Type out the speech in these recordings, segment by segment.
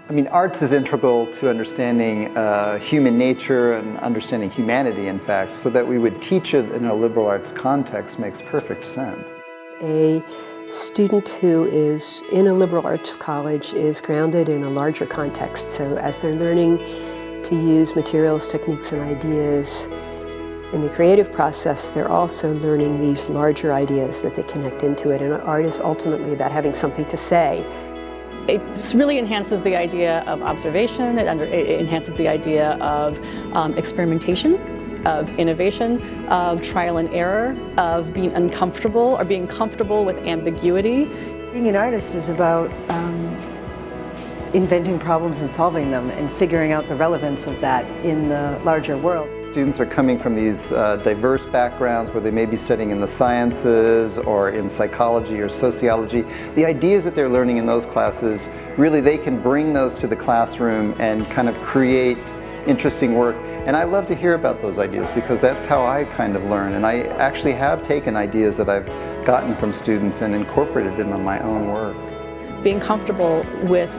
I mean, arts is integral to understanding human nature and understanding humanity, in fact, so that we would teach it in a liberal arts context makes perfect sense. A student who is in a liberal arts college is grounded in a larger context, so as they're learning to use materials, techniques, and ideas in the creative process, they're also learning these larger ideas that they connect into it, and art is ultimately about having something to say. It really enhances the idea of observation, it enhances the idea of experimentation, of innovation, of trial and error, of being uncomfortable or being comfortable with ambiguity. Being an artist is about inventing problems and solving them and figuring out the relevance of that in the larger world. Students are coming from these diverse backgrounds where they may be studying in the sciences or in psychology or sociology. The ideas that they're learning in those classes, really they can bring those to the classroom and kind of create interesting work. And I love to hear about those ideas because that's how I kind of learn. And I actually have taken ideas that I've gotten from students and incorporated them in my own work. Being comfortable with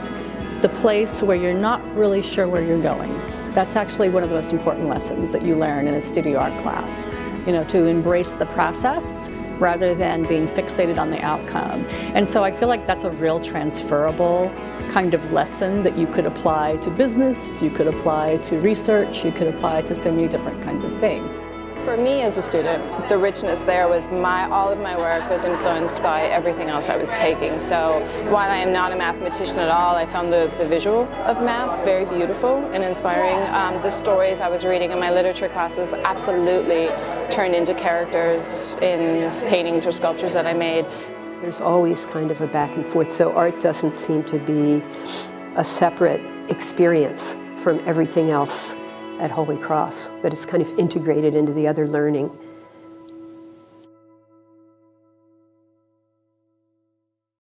the place where you're not really sure where you're going. That's actually one of the most important lessons that you learn in a studio art class. You know, to embrace the process rather than being fixated on the outcome. And so I feel like that's a real transferable kind of lesson that you could apply to business, you could apply to research, you could apply to so many different kinds of things. For me as a student, the richness there was all of my work was influenced by everything else I was taking. So while I am not a mathematician at all, I found the visual of math very beautiful and inspiring. The stories I was reading in my literature classes absolutely turned into characters in paintings or sculptures that I made. There's always kind of a back and forth, so art doesn't seem to be a separate experience from everything else at Holy Cross, that it's kind of integrated into the other learning.